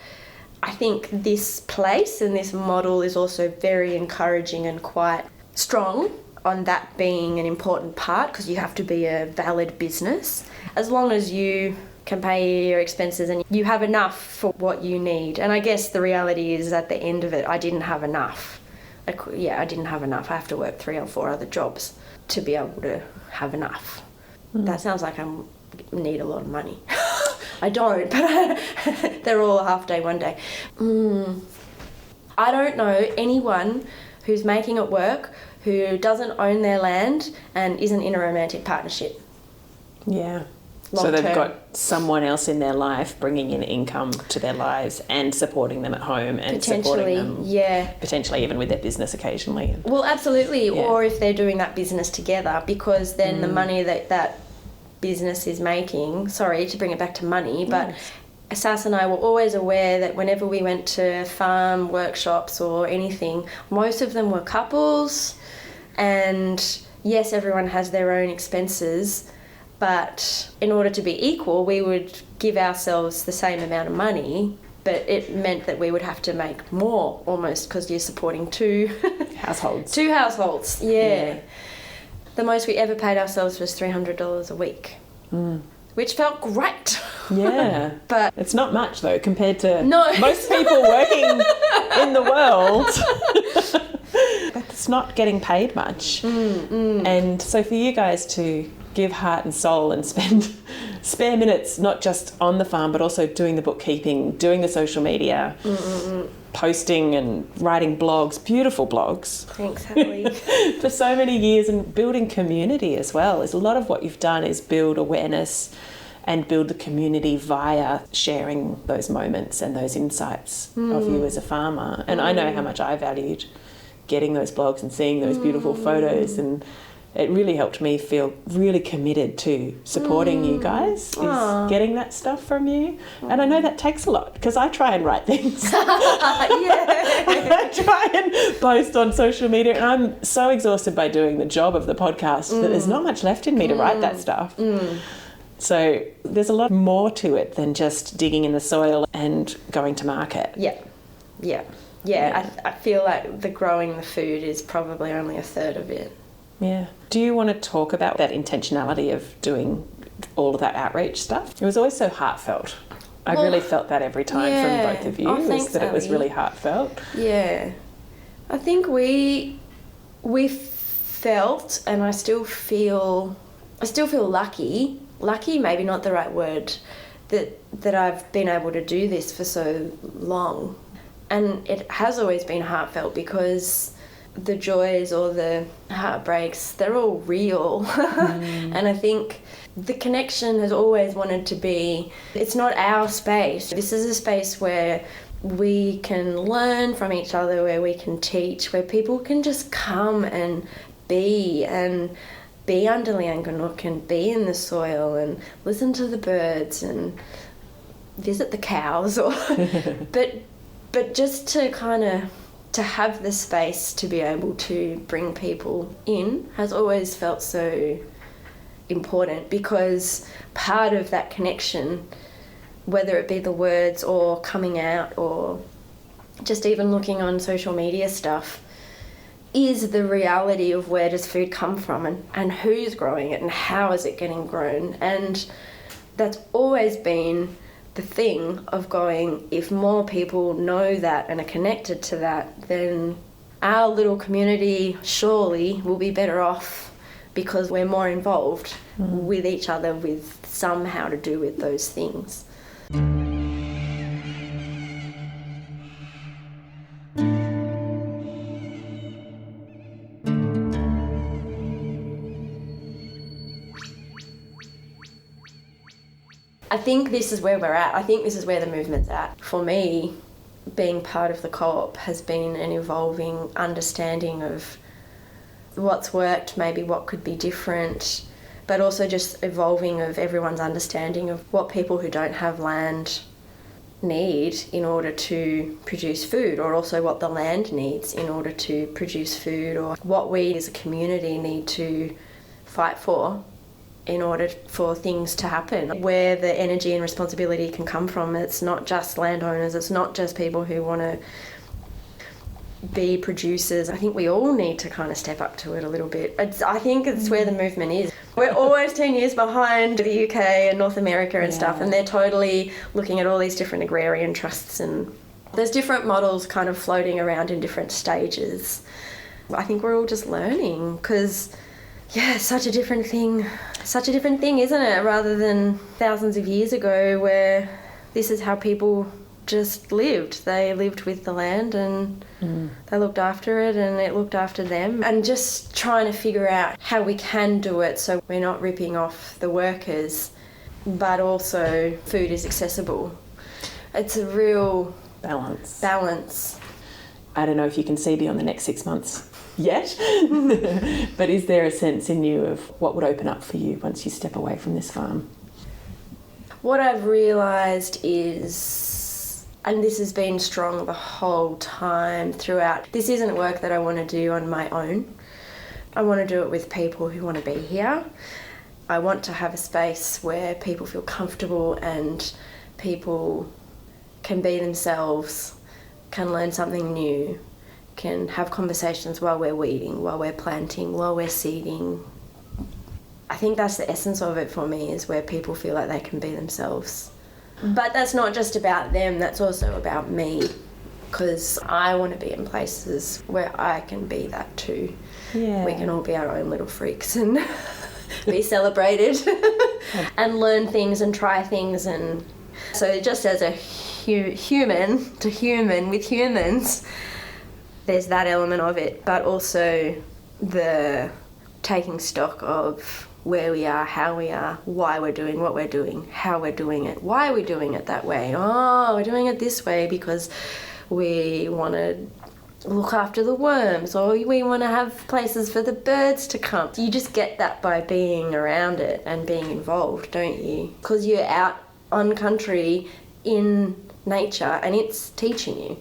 [SPEAKER 2] I think this place and this model is also very encouraging and quite strong on that being an important part, because you have to be a valid business. As long as you can pay your expenses and you have enough for what you need. And I guess the reality is at the end of it, I didn't have enough. I didn't have enough. I have to work 3 or 4 other jobs to be able to have enough. That sounds like I need a lot of money. I don't, but they're all a half day, one day. I don't know anyone who's making it work who doesn't own their land and isn't in a romantic partnership.
[SPEAKER 1] Yeah.
[SPEAKER 2] Long
[SPEAKER 1] So they've
[SPEAKER 2] term.
[SPEAKER 1] got someone else in their life bringing in income to their lives and supporting them at home and supporting them,
[SPEAKER 2] yeah.
[SPEAKER 1] potentially even with their business occasionally.
[SPEAKER 2] Well, absolutely.
[SPEAKER 1] Yeah.
[SPEAKER 2] Or if they're doing that business together, because then the money that business is making, sorry to bring it back to money, but Sass and I were always aware that whenever we went to farm workshops or anything, most of them were couples, and yes, everyone has their own expenses, but in order to be equal, we would give ourselves the same amount of money, but it meant that we would have to make more almost, because you're supporting 2
[SPEAKER 1] Households.
[SPEAKER 2] 2 households. Yeah. The most we ever paid ourselves was $300 a week, which felt great.
[SPEAKER 1] Yeah.
[SPEAKER 2] But
[SPEAKER 1] it's not much though compared to
[SPEAKER 2] No.
[SPEAKER 1] most people working in the world. It's not getting paid much. And so for you guys to give heart and soul and spend spare minutes not just on the farm but also doing the bookkeeping, doing the social media, posting and writing blogs, beautiful blogs.
[SPEAKER 2] Thanks, Hallie.
[SPEAKER 1] For so many years, and building community as well. Is a lot of what you've done is build awareness and build the community via sharing those moments and those insights of you as a farmer. And I know how much I valued getting those blogs and seeing those beautiful photos, and it really helped me feel really committed to supporting you guys, is getting that stuff from you. And I know that takes a lot, because I try and write things. I try and post on social media, and I'm so exhausted by doing the job of the podcast that there's not much left in me to write that stuff. So there's a lot more to it than just digging in the soil and going to market.
[SPEAKER 2] I feel like the growing the food is probably only a third of it.
[SPEAKER 1] Yeah. Do you want to talk about that intentionality of doing all of that outreach stuff? It was always so heartfelt. I really felt that every time from both of you,
[SPEAKER 2] thanks,
[SPEAKER 1] that it was
[SPEAKER 2] Ellie.
[SPEAKER 1] really heartfelt.
[SPEAKER 2] Yeah. I think we felt, and I still feel lucky, maybe not the right word, that I've been able to do this for so long. And it has always been heartfelt, because the joys or the heartbreaks, they're all real. And I think the connection has always wanted to be, it's not our space. This is a space where we can learn from each other, where we can teach, where people can just come and be under Lianganuk and be in the soil and listen to the birds and visit the cows, or but just to kind of to have the space to be able to bring people in has always felt so important, because part of that connection, whether it be the words or coming out or just even looking on social media stuff, is the reality of where does food come from and who's growing it and how is it getting grown. And that's always been the thing of going, if more people know that and are connected to that, then our little community surely will be better off, because we're more involved with each other with somehow to do with those things. I think this is where we're at. I think this is where the movement's at. For me, being part of the co-op has been an evolving understanding of what's worked, maybe what could be different, but also just evolving of everyone's understanding of what people who don't have land need in order to produce food, or also what the land needs in order to produce food, or what we as a community need to fight for in order for things to happen. Where the energy and responsibility can come from, it's not just landowners, it's not just people who want to be producers. I think we all need to kind of step up to it a little bit. I think it's where the movement is. We're always 10 years behind the UK and North America and stuff, and they're totally looking at all these different agrarian trusts, and there's different models kind of floating around in different stages. I think we're all just learning because, yeah, it's such a different thing, isn't it? Rather than thousands of years ago where this is how people just lived. They lived with the land and they looked after it and it looked after them. And just trying to figure out how we can do it so we're not ripping off the workers, but also food is accessible. It's a real balance.
[SPEAKER 1] I don't know if you can see beyond the next 6 months yet, but is there a sense in you of what would open up for you once you step away from this farm?
[SPEAKER 2] What I've realised is, and this has been strong the whole time throughout, this isn't work that I want to do on my own. I want to do it with people who want to be here. I want to have a space where people feel comfortable and people can be themselves, can learn something new, can have conversations while we're weeding, while we're planting, while we're seeding. I think that's the essence of it for me, is where people feel like they can be themselves. But that's not just about them, that's also about me, because I want to be in places where I can be that too. Yeah. We can all be our own little freaks and be celebrated and learn things and try things. And so just as a human to human with humans, there's that element of it, but also the taking stock of where we are, how we are, why we're doing what we're doing, how we're doing it, why are we doing it that way? Oh, we're doing it this way because we want to look after the worms, or we want to have places for the birds to come. You just get that by being around it and being involved, don't you? Because you're out on country in nature and it's teaching you.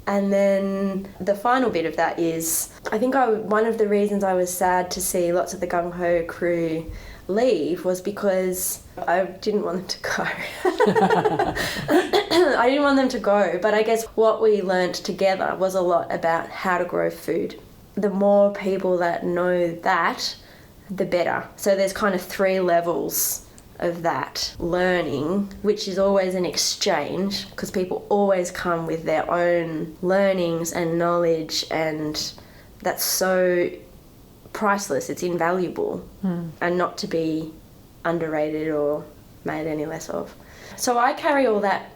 [SPEAKER 2] And then the final bit of that is, I think one of the reasons I was sad to see lots of the Gung Hoe crew leave was because I didn't want them to go. I didn't want them to go, but I guess what we learnt together was a lot about how to grow food. The more people that know that, the better. So there's kind of 3 levels of that learning, which is always an exchange, because people always come with their own learnings and knowledge, and that's so priceless, it's invaluable, and not to be underrated or made any less of. So I carry all that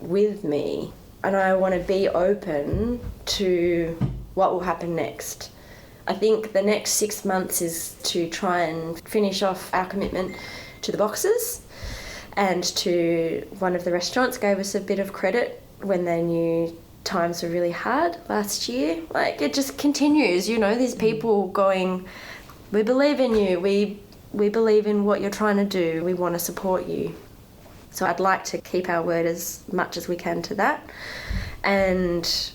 [SPEAKER 2] with me, and I want to be open to what will happen next. I think the next 6 months is to try and finish off our commitment to the boxes, and to one of the restaurants gave us a bit of credit when they knew times were really hard last year. Like, it just continues, you know, these people going, we believe in you, we believe in what you're trying to do, we want to support you. So I'd like to keep our word as much as we can to that, and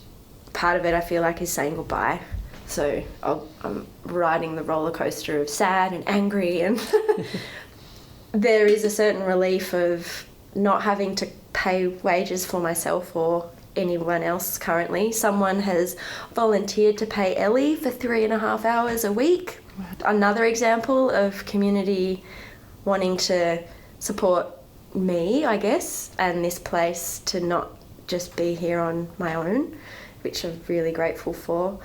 [SPEAKER 2] part of it I feel like is saying goodbye. So I'm riding the roller coaster of sad and angry, and there is a certain relief of not having to pay wages for myself or anyone else currently. Someone has volunteered to pay Ellie for 3.5 hours a week. Another example of community wanting to support me, I guess, and this place to not just be here on my own, which I'm really grateful for.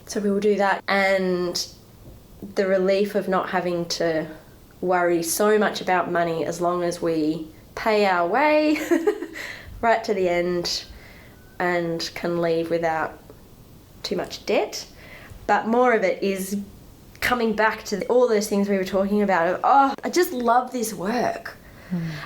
[SPEAKER 2] So we will do that. And the relief of not having to worry so much about money, as long as we pay our way right to the end and can leave without too much debt. But more of it is coming back to all those things we were talking about. Oh, I just love this work.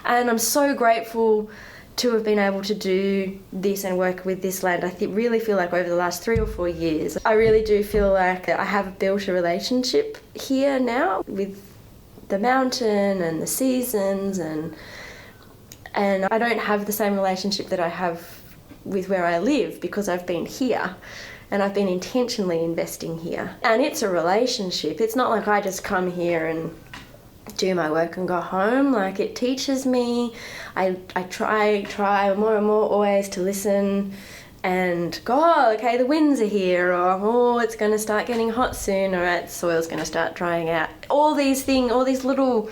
[SPEAKER 2] And I'm so grateful to have been able to do this and work with this land. I really feel like over the last 3 or 4 years, I really do feel like I have built a relationship here now with the mountain and the seasons, and I don't have the same relationship that I have with where I live, because I've been here and I've been intentionally investing here. And it's a relationship. It's not like I just come here and do my work and go home. Like, it teaches me. I try more and more always to listen and go, oh, okay, the winds are here, or oh, it's going to start getting hot soon, or the soil's going to start drying out. All these things, all these little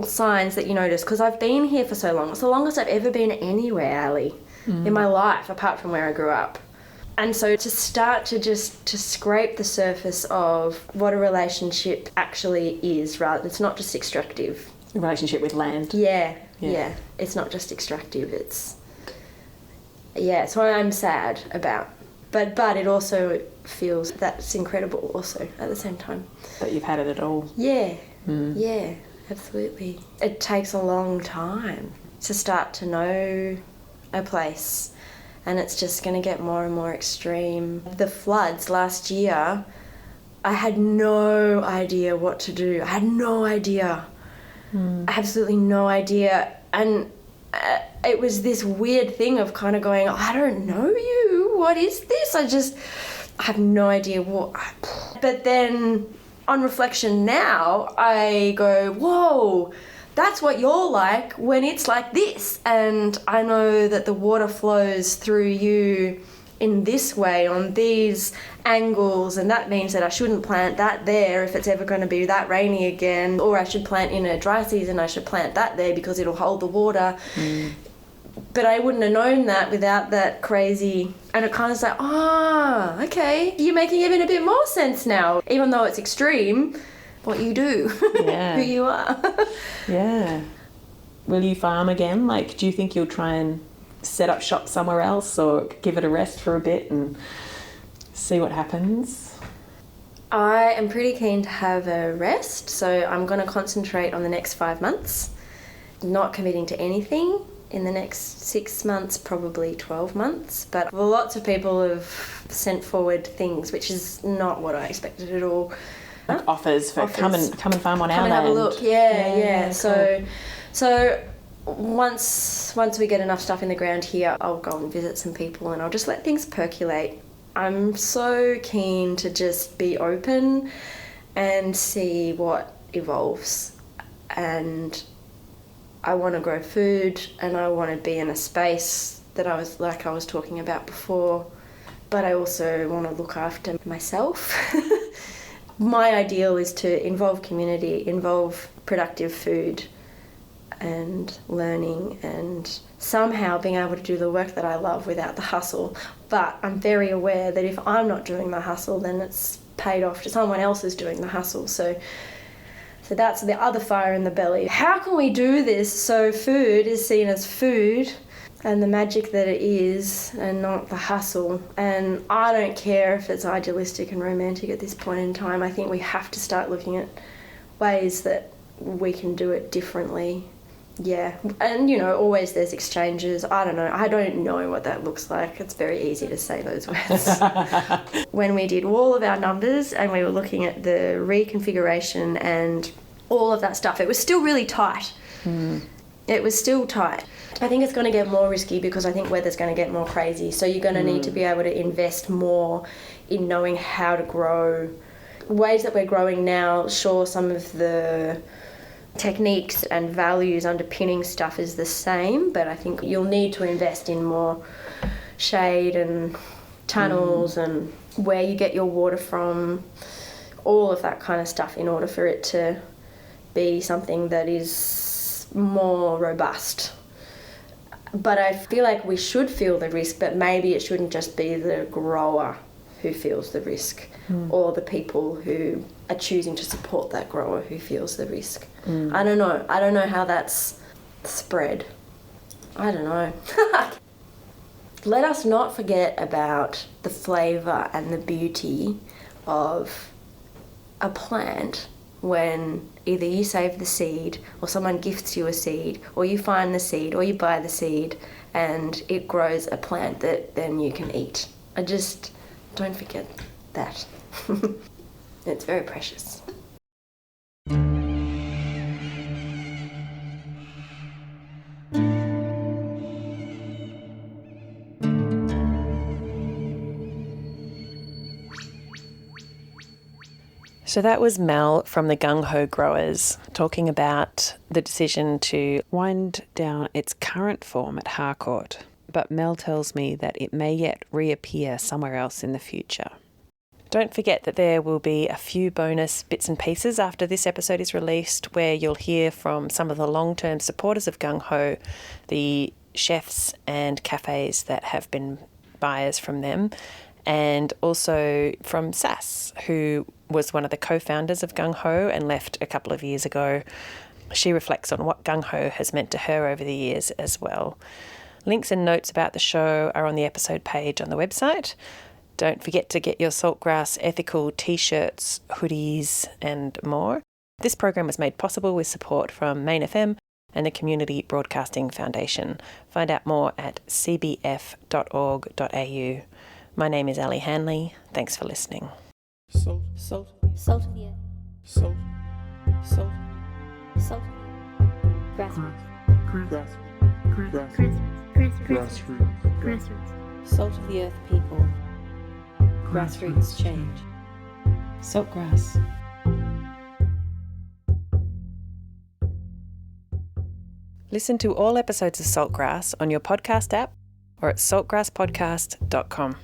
[SPEAKER 2] signs that you notice, because I've been here for so long. It's the longest I've ever been anywhere, Ali, in my life, apart from where I grew up. And so to start to scrape the surface of what a relationship actually is, rather, it's not just extractive.
[SPEAKER 1] A relationship with land.
[SPEAKER 2] Yeah. It's not just extractive, it's what I'm sad about. But it also feels that's incredible also at the same time.
[SPEAKER 1] That you've had it all.
[SPEAKER 2] Yeah, yeah, absolutely. It takes a long time to start to know a place, and it's just going to get more and more extreme. The floods last year, I had no idea what to do. I had no idea. Absolutely no idea. And it was this weird thing of kind of going, I don't know you. What is this? I have no idea what. But then on reflection now, I go, whoa, that's what you're like when it's like this. And I know that the water flows through you in this way, on these angles, and that means that I shouldn't plant that there if it's ever going to be that rainy again, or I should plant in a dry season, I should plant that there because it'll hold the water. But I wouldn't have known that without that crazy, and it kind of like, okay, you're making even a bit more sense now, even though it's extreme, what you do, who you are.
[SPEAKER 1] Yeah. Will you farm again? Like, do you think you'll try and set up shop somewhere else, or give it a rest for a bit and see what happens?
[SPEAKER 2] I am pretty keen to have a rest, so I'm going to concentrate on the next 5 months, not committing to anything in the next 6 months, probably 12 months. But lots of people have sent forward things, which is not what I expected at all.
[SPEAKER 1] Like offers for come and farm on our land.
[SPEAKER 2] Come and have a look. Yeah.
[SPEAKER 1] Cool.
[SPEAKER 2] So once we get enough stuff in the ground here, I'll go and visit some people and I'll just let things percolate. I'm so keen to just be open and see what evolves. And I want to grow food, and I want to be in a space that I was talking about before, but I also want to look after myself. My ideal is to involve community, involve productive food and learning, and somehow being able to do the work that I love without the hustle. But I'm very aware that if I'm not doing the hustle, then it's paid off to someone else who's doing the hustle. So that's the other fire in the belly. How can we do this so food is seen as food and the magic that it is, and not the hustle? And I don't care if it's idealistic and romantic at this point in time. I think we have to start looking at ways that we can do it differently. Yeah, and always there's exchanges. I don't know what that looks like. It's very easy to say those words. When we did all of our numbers and we were looking at the reconfiguration and all of that stuff, it was still really tight. It was still tight. I think it's going to get more risky because I think weather's going to get more crazy. So you're going to need to be able to invest more in knowing how to grow. Ways that we're growing now, sure, some of the techniques and values underpinning stuff is the same, but I think you'll need to invest in more shade and tunnels and where you get your water from, all of that kind of stuff, in order for it to be something that is more robust. But I feel like we should feel the risk, but maybe it shouldn't just be the grower who feels the risk, or the people who are choosing to support that grower who feels the risk. I don't know how that's spread. I don't know. Let us not forget about the flavour and the beauty of a plant when either you save the seed, or someone gifts you a seed, or you find the seed, or you buy the seed, and it grows a plant that then you can eat. Don't forget that. It's very precious.
[SPEAKER 1] So that was Mel from the Gung Hoe growers talking about the decision to wind down its current form at Harcourt. But Mel tells me that it may yet reappear somewhere else in the future. Don't forget that there will be a few bonus bits and pieces after this episode is released where you'll hear from some of the long-term supporters of Gung Hoe, the chefs and cafes that have been buyers from them, and also from Sass, who was one of the co-founders of Gung Hoe and left a couple of years ago. She reflects on what Gung Hoe has meant to her over the years as well. Links and notes about the show are on the episode page on the website. Don't forget to get your Saltgrass ethical t-shirts, hoodies and more. This program was made possible with support from Main FM and the Community Broadcasting Foundation. Find out more at cbf.org.au. My name is Ali Hanley. Thanks for listening.
[SPEAKER 7] Salt of the earth. Salt. Grassroots. Salt of the earth people. Grassroots change.
[SPEAKER 1] Saltgrass. Listen to all episodes of Saltgrass on your podcast app or at saltgrasspodcast.com.